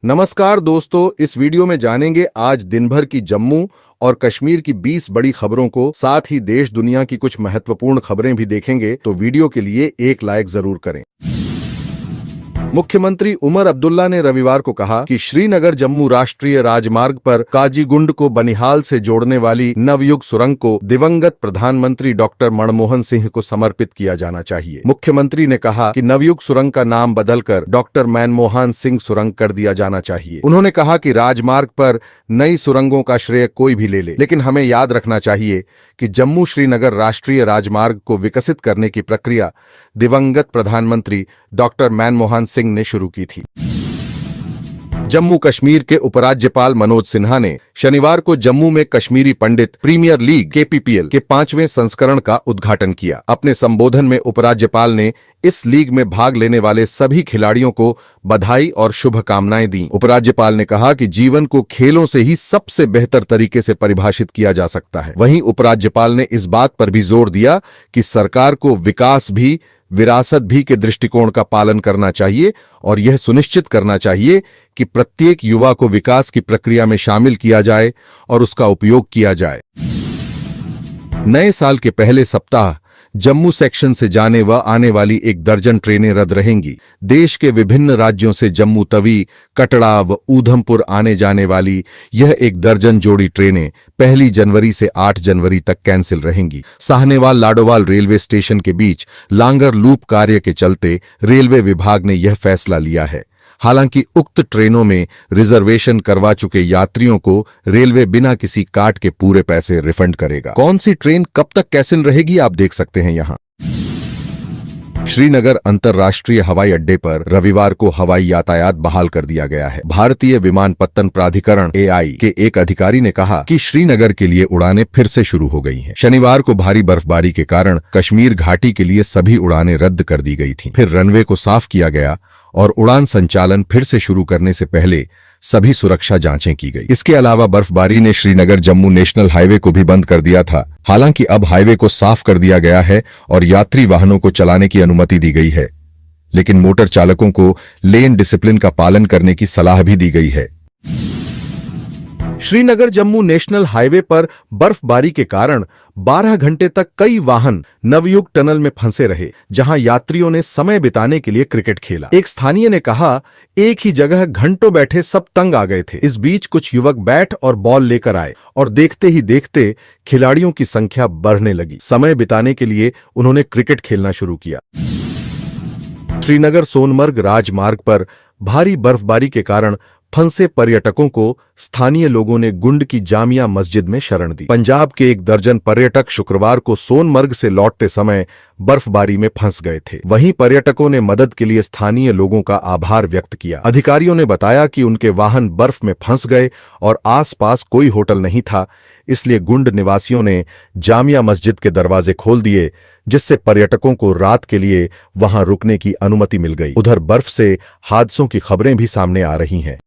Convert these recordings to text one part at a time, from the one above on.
नमस्कार दोस्तों, इस वीडियो में जानेंगे आज दिन भर की जम्मू और कश्मीर की 20 बड़ी खबरों को, साथ ही देश दुनिया की कुछ महत्वपूर्ण खबरें भी देखेंगे। तो वीडियो के लिए एक लाइक जरूर करें। मुख्यमंत्री उमर अब्दुल्ला ने रविवार को कहा कि श्रीनगर जम्मू राष्ट्रीय राजमार्ग पर काजीगुंड को बनिहाल से जोड़ने वाली नवयुग सुरंग को दिवंगत प्रधानमंत्री डॉक्टर मनमोहन सिंह को समर्पित किया जाना चाहिए। मुख्यमंत्री ने कहा कि नवयुग सुरंग का नाम बदलकर डॉक्टर मनमोहन सिंह सुरंग कर दिया जाना चाहिए। उन्होंने कहा कि राजमार्ग पर नई सुरंगों का श्रेय कोई भी ले, लेकिन हमें याद रखना चाहिए कि जम्मू श्रीनगर राष्ट्रीय राजमार्ग को विकसित करने की प्रक्रिया दिवंगत प्रधानमंत्री डॉक्टर मनमोहन सिंह ने शुरू की थी। जम्मू कश्मीर के उपराज्यपाल मनोज सिन्हा ने शनिवार को जम्मू में कश्मीरी पंडित प्रीमियर लीग KPPL के 5वें संस्करण का उद्घाटन किया। अपने संबोधन में उपराज्यपाल ने इस लीग में भाग लेने वाले सभी खिलाड़ियों को बधाई और शुभकामनाएं दी। उपराज्यपाल ने कहा कि जीवन को खेलों से ही सबसे बेहतर तरीके से परिभाषित किया जा सकता है। वहीं उपराज्यपाल ने इस बात पर भी जोर दिया कि सरकार को विकास भी विरासत भी के दृष्टिकोण का पालन करना चाहिए और यह सुनिश्चित करना चाहिए कि प्रत्येक युवा को विकास की प्रक्रिया में शामिल किया जाए और उसका उपयोग किया जाए। नए साल के पहले सप्ताह जम्मू सेक्शन से जाने व आने वाली 1 दर्जन ट्रेनें रद्द रहेंगी। देश के विभिन्न राज्यों से जम्मू तवी, कटड़ा व ऊधमपुर आने जाने वाली यह 1 दर्जन जोड़ी ट्रेनें 1 जनवरी से 8 जनवरी तक कैंसिल रहेंगी। साहनेवाल लाडोवाल रेलवे स्टेशन के बीच लांगर लूप कार्य के चलते रेलवे विभाग ने यह फैसला लिया है। हालांकि उक्त ट्रेनों में रिजर्वेशन करवा चुके यात्रियों को रेलवे बिना किसी काट के पूरे पैसे रिफंड करेगा। कौन सी ट्रेन कब तक कैंसिल रहेगी, आप देख सकते हैं यहां। श्रीनगर अंतर्राष्ट्रीय हवाई अड्डे पर रविवार को हवाई यातायात बहाल कर दिया गया है। भारतीय विमानपत्तन प्राधिकरण AI के एक अधिकारी ने कहा कि श्रीनगर के लिए उड़ानें फिर से शुरू हो गई हैं। शनिवार को भारी बर्फबारी के कारण कश्मीर घाटी के लिए सभी उड़ानें रद्द कर दी गई थीं। फिर रनवे को साफ किया गया और उड़ान संचालन फिर से शुरू करने से पहले सभी सुरक्षा जांचें की गई। इसके अलावा बर्फबारी ने श्रीनगर जम्मू नेशनल हाईवे को भी बंद कर दिया था। हालांकि अब हाईवे को साफ कर दिया गया है और यात्री वाहनों को चलाने की अनुमति दी गई है, लेकिन मोटर चालकों को लेन डिसिप्लिन का पालन करने की सलाह भी दी गई है। श्रीनगर जम्मू नेशनल हाईवे पर बर्फबारी के कारण 12 घंटे तक कई वाहन नवयुग टनल में फंसे रहे, जहां यात्रियों ने समय बिताने के लिए क्रिकेट खेला। एक स्थानीय ने कहा, एक ही जगह घंटों बैठे सब तंग आ गए थे। इस बीच कुछ युवक बैट और बॉल लेकर आए और देखते ही देखते खिलाड़ियों की संख्या बढ़ने लगी। समय बिताने के लिए उन्होंने क्रिकेट खेलना शुरू किया। श्रीनगर सोनमर्ग राजमार्ग पर भारी बर्फबारी के कारण फंसे पर्यटकों को स्थानीय लोगों ने गुंड की जामिया मस्जिद में शरण दी। पंजाब के 1 दर्जन पर्यटक शुक्रवार को सोनमर्ग से लौटते समय बर्फबारी में फंस गए थे। वहीं पर्यटकों ने मदद के लिए स्थानीय लोगों का आभार व्यक्त किया। अधिकारियों ने बताया कि उनके वाहन बर्फ में फंस गए और आसपास कोई होटल नहीं था, इसलिए गुंड निवासियों ने जामिया मस्जिद के दरवाजे खोल दिए, जिससे पर्यटकों को रात के लिए वहां रुकने की अनुमति मिल गई। उधर बर्फ से हादसों की खबरें भी सामने आ रही हैं।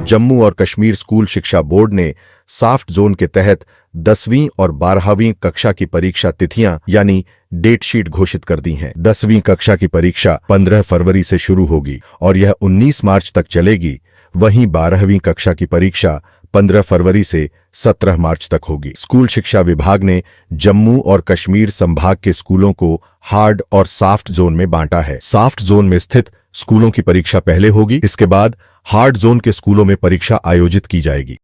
जम्मू और कश्मीर स्कूल शिक्षा बोर्ड ने सॉफ्ट जोन के तहत 10वीं और 12वीं कक्षा की परीक्षा तिथियां यानी डेट शीट घोषित कर दी हैं। 10वीं कक्षा की परीक्षा 15 फरवरी से शुरू होगी और यह 19 मार्च तक चलेगी। वहीं 12वीं कक्षा की परीक्षा 15 फरवरी से 17 मार्च तक होगी। स्कूल शिक्षा विभाग ने जम्मू और कश्मीर संभाग के स्कूलों को हार्ड और सॉफ्ट जोन में बांटा है। सॉफ्ट जोन में स्थित स्कूलों की परीक्षा पहले होगी, इसके बाद हार्ड जोन के स्कूलों में परीक्षा आयोजित की जाएगी।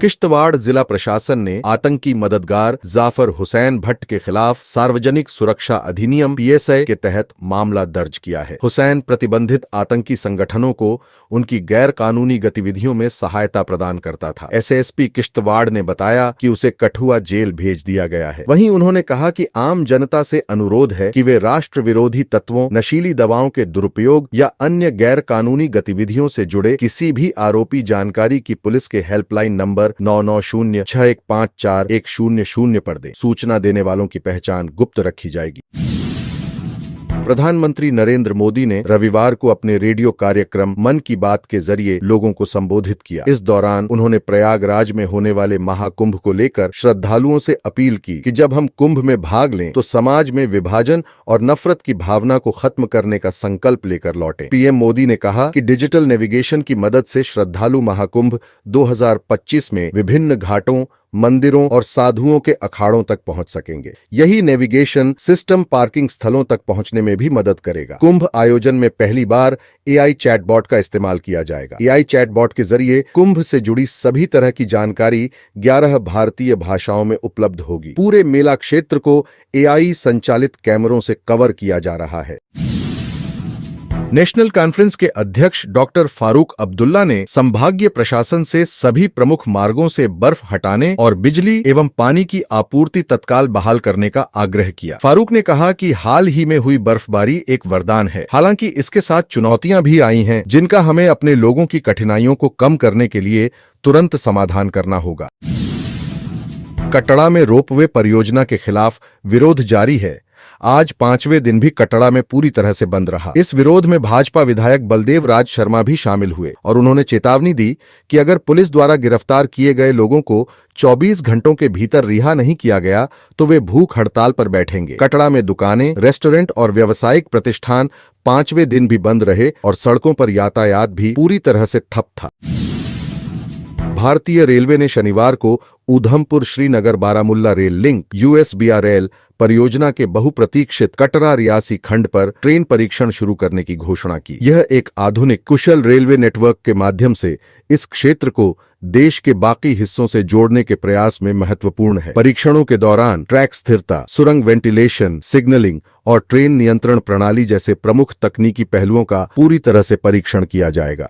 किश्तवाड़ जिला प्रशासन ने आतंकी मददगार जाफर हुसैन भट्ट के खिलाफ सार्वजनिक सुरक्षा अधिनियम PSI के तहत मामला दर्ज किया है। हुसैन प्रतिबंधित आतंकी संगठनों को उनकी गैर कानूनी गतिविधियों में सहायता प्रदान करता था। SSP किश्तवाड़ ने बताया कि उसे कठुआ जेल भेज दिया गया है। वहीं उन्होंने कहा कि आम जनता से अनुरोध है कि वे राष्ट्र विरोधी तत्वों, नशीली दवाओं के दुरुपयोग या अन्य गैर कानूनी गतिविधियों से जुड़े किसी भी आरोपी जानकारी की पुलिस के हेल्पलाइन नंबर 9906154100 पर दें। सूचना देने वालों की पहचान गुप्त रखी जाएगी। प्रधानमंत्री नरेंद्र मोदी ने रविवार को अपने रेडियो कार्यक्रम मन की बात के जरिए लोगों को संबोधित किया। इस दौरान उन्होंने प्रयागराज में होने वाले महाकुंभ को लेकर श्रद्धालुओं से अपील की कि जब हम कुंभ में भाग लें तो समाज में विभाजन और नफरत की भावना को खत्म करने का संकल्प लेकर लौटें। पीएम मोदी ने कहा कि डिजिटल नेविगेशन की मदद से श्रद्धालु महाकुंभ 2025 में विभिन्न घाटों, मंदिरों और साधुओं के अखाड़ों तक पहुंच सकेंगे। यही नेविगेशन सिस्टम पार्किंग स्थलों तक पहुंचने में भी मदद करेगा। कुंभ आयोजन में पहली बार एआई चैटबॉट का इस्तेमाल किया जाएगा। एआई चैटबॉट के जरिए कुंभ से जुड़ी सभी तरह की जानकारी 11 भारतीय भाषाओं में उपलब्ध होगी। पूरे मेला क्षेत्र को एआई संचालित कैमरों से कवर किया जा रहा है। नेशनल कॉन्फ्रेंस के अध्यक्ष डॉक्टर फारूक अब्दुल्ला ने संभागीय प्रशासन से सभी प्रमुख मार्गों से बर्फ हटाने और बिजली एवं पानी की आपूर्ति तत्काल बहाल करने का आग्रह किया। फारूक ने कहा कि हाल ही में हुई बर्फबारी एक वरदान है। हालांकि इसके साथ चुनौतियां भी आई हैं, जिनका हमें अपने लोगों की कठिनाइयों को कम करने के लिए तुरंत समाधान करना होगा। कटड़ा में रोपवे परियोजना के खिलाफ विरोध जारी है। आज 5वें दिन भी कटड़ा में पूरी तरह से बंद रहा। इस विरोध में भाजपा विधायक बलदेव राज शर्मा भी शामिल हुए और उन्होंने चेतावनी दी कि अगर पुलिस द्वारा गिरफ्तार किए गए लोगों को 24 घंटों के भीतर रिहा नहीं किया गया तो वे भूख हड़ताल पर बैठेंगे। कटड़ा में दुकानें, रेस्टोरेंट और व्यावसायिक प्रतिष्ठान 5वें दिन भी बंद रहे और सड़कों पर यातायात भी पूरी तरह से ठप था। भारतीय रेलवे ने शनिवार को Udhampur Srinagar Baramulla rail link USBRL परियोजना के बहुप्रतीक्षित कटरा रियासी खंड पर ट्रेन परीक्षण शुरू करने की घोषणा की। यह एक आधुनिक कुशल रेलवे नेटवर्क के माध्यम से इस क्षेत्र को देश के बाकी हिस्सों से जोड़ने के प्रयास में महत्वपूर्ण है। परीक्षणों के दौरान ट्रैक स्थिरता, सुरंग वेंटिलेशन, सिग्नलिंग और ट्रेन नियंत्रण प्रणाली जैसे प्रमुख तकनीकी पहलुओं का पूरी तरह से परीक्षण किया जाएगा।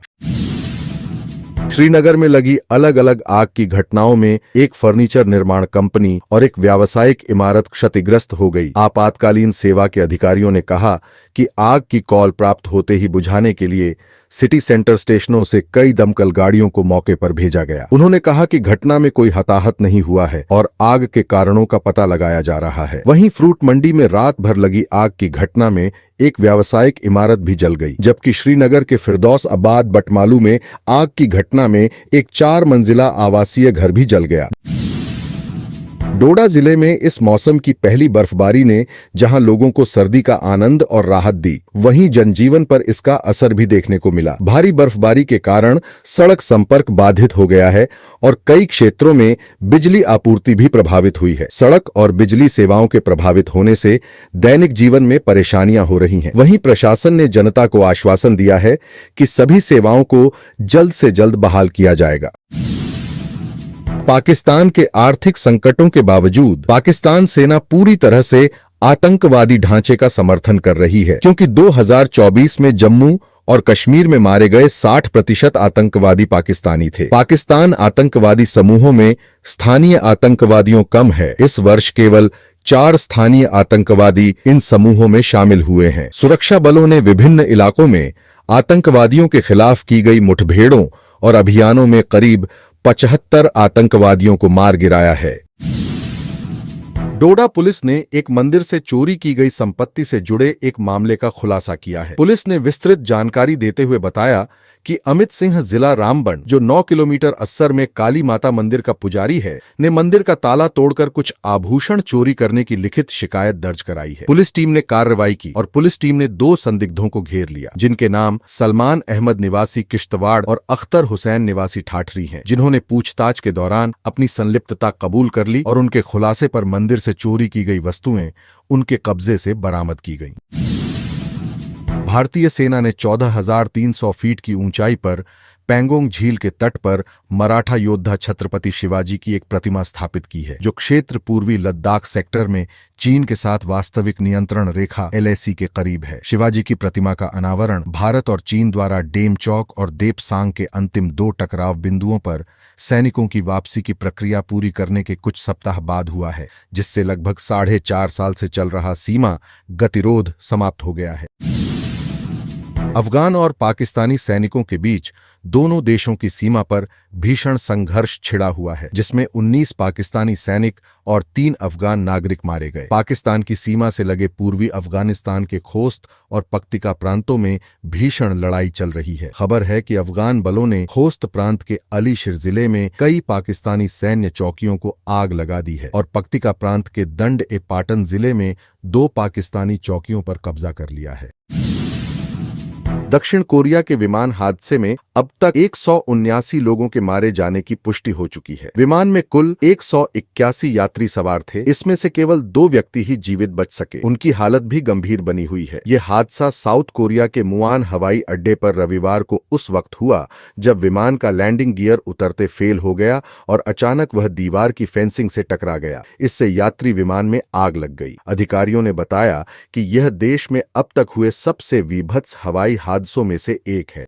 श्रीनगर में लगी अलग अलग आग की घटनाओं में एक फर्नीचर निर्माण कंपनी और एक व्यावसायिक इमारत क्षतिग्रस्त हो गई। आपातकालीन सेवा के अधिकारियों ने कहा कि आग की कॉल प्राप्त होते ही बुझाने के लिए सिटी सेंटर स्टेशनों से कई दमकल गाड़ियों को मौके पर भेजा गया। उन्होंने कहा कि घटना में कोई हताहत नहीं हुआ है और आग के कारणों का पता लगाया जा रहा है। वहीं फ्रूट मंडी में रात भर लगी आग की घटना में एक व्यावसायिक इमारत भी जल गई, जबकि श्रीनगर के फिरदौस आबाद बटमालू में आग की घटना में एक 4 मंजिला आवासीय घर भी जल गया। डोडा जिले में इस मौसम की पहली बर्फबारी ने जहां लोगों को सर्दी का आनंद और राहत दी, वहीं जनजीवन पर इसका असर भी देखने को मिला। भारी बर्फबारी के कारण सड़क संपर्क बाधित हो गया है और कई क्षेत्रों में बिजली आपूर्ति भी प्रभावित हुई है। सड़क और बिजली सेवाओं के प्रभावित होने से दैनिक जीवन में परेशानियां हो रही हैं। वहीं प्रशासन ने जनता को आश्वासन दिया है कि सभी सेवाओं को जल्द से जल्द बहाल किया जाएगा। पाकिस्तान के आर्थिक संकटों के बावजूद पाकिस्तान सेना पूरी तरह से आतंकवादी ढांचे का समर्थन कर रही है, क्योंकि 2024 में जम्मू और कश्मीर में मारे गए 60% आतंकवादी पाकिस्तानी थे। पाकिस्तान आतंकवादी समूहों में स्थानीय आतंकवादियों कम है। इस वर्ष केवल 4 स्थानीय आतंकवादी इन समूहों में शामिल हुए हैं। सुरक्षा बलों ने विभिन्न इलाकों में आतंकवादियों के खिलाफ की गई मुठभेड़ों और अभियानों में करीब 75 आतंकवादियों को मार गिराया है। डोडा पुलिस ने एक मंदिर से चोरी की गई संपत्ति से जुड़े एक मामले का खुलासा किया है। पुलिस ने विस्तृत जानकारी देते हुए बताया कि अमित सिंह जिला रामबन, जो 9 किलोमीटर अस्सर में काली माता मंदिर का पुजारी है, ने मंदिर का ताला तोड़कर कुछ आभूषण चोरी करने की लिखित शिकायत दर्ज कराई है। पुलिस टीम ने कार्रवाई की और पुलिस टीम ने 2 संदिग्धों को घेर लिया, जिनके नाम सलमान अहमद निवासी किश्तवाड़ और अख्तर हुसैन निवासी ठाठरी हैं, जिन्होंने पूछताछ के दौरान अपनी संलिप्तता कबूल कर ली और उनके खुलासे पर मंदिर से चोरी की गई वस्तुएं उनके कब्जे से बरामद की गईं। भारतीय सेना ने 14,300 फीट की ऊंचाई पर पैंगोंग झील के तट पर मराठा योद्धा छत्रपति शिवाजी की एक प्रतिमा स्थापित की है, जो क्षेत्र पूर्वी लद्दाख सेक्टर में चीन के साथ वास्तविक नियंत्रण रेखा LAC के करीब है। शिवाजी की प्रतिमा का अनावरण भारत और चीन द्वारा डेम चौक और देपसांग के अंतिम 2 टकराव बिंदुओं पर सैनिकों की वापसी की प्रक्रिया पूरी करने के कुछ सप्ताह बाद हुआ है, जिससे लगभग 4.5 साल से चल रहा सीमा गतिरोध समाप्त हो गया है। अफगान और पाकिस्तानी सैनिकों के बीच दोनों देशों की सीमा पर भीषण संघर्ष छिड़ा हुआ है, जिसमें 19 पाकिस्तानी सैनिक और 3 अफगान नागरिक मारे गए। पाकिस्तान की सीमा से लगे पूर्वी अफगानिस्तान के खोस्त और पक्तिका प्रांतों में भीषण लड़ाई चल रही है। खबर है कि अफगान बलों ने खोस्त प्रांत के अलीशिर जिले में कई पाकिस्तानी सैन्य चौकियों को आग लगा दी है और पक्तिका प्रांत के दंड-ए-पाटन जिले में 2 पाकिस्तानी चौकियों पर कब्जा कर लिया है। दक्षिण कोरिया के विमान हादसे में अब तक 179 लोगों के मारे जाने की पुष्टि हो चुकी है। विमान में कुल 181 यात्री सवार थे। इसमें से केवल 2 व्यक्ति ही जीवित बच सके। उनकी हालत भी गंभीर बनी हुई है। यह हादसा साउथ कोरिया के मुआन हवाई अड्डे पर रविवार को उस वक्त हुआ जब विमान का लैंडिंग गियर उतरते फेल हो गया और अचानक वह दीवार की फेंसिंग से टकरा गया। इससे यात्री विमान में आग लग गई। अधिकारियों ने बताया कि यह देश में अब तक हुए सबसे वीभत्स हवाई हादसों में से एक है।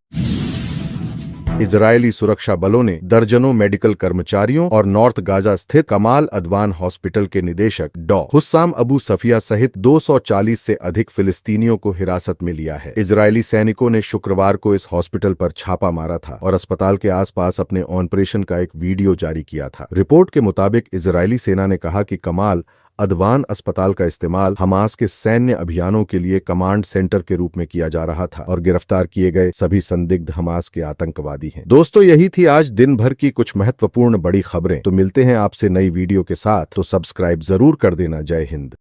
इजरायली सुरक्षा बलों ने दर्जनों मेडिकल कर्मचारियों और नॉर्थ गाजा स्थित कमाल अदवान हॉस्पिटल के निदेशक डॉ. हुस्साम अबू सफिया सहित 240 से अधिक फिलिस्तीनियों को हिरासत में लिया है। इजरायली सैनिकों ने शुक्रवार को इस हॉस्पिटल पर छापा मारा था और अस्पताल के आसपास अपने ऑपरेशन का एक वीडियो जारी किया था। रिपोर्ट के मुताबिक इजरायली सेना ने कहा कि कमाल अदवान अस्पताल का इस्तेमाल हमास के सैन्य अभियानों के लिए कमांड सेंटर के रूप में किया जा रहा था और गिरफ्तार किए गए सभी संदिग्ध हमास के आतंकवादी हैं। दोस्तों, यही थी आज दिन भर की कुछ महत्वपूर्ण बड़ी खबरें। तो मिलते हैं आपसे नई वीडियो के साथ, तो सब्सक्राइब जरूर कर देना। जय हिंद।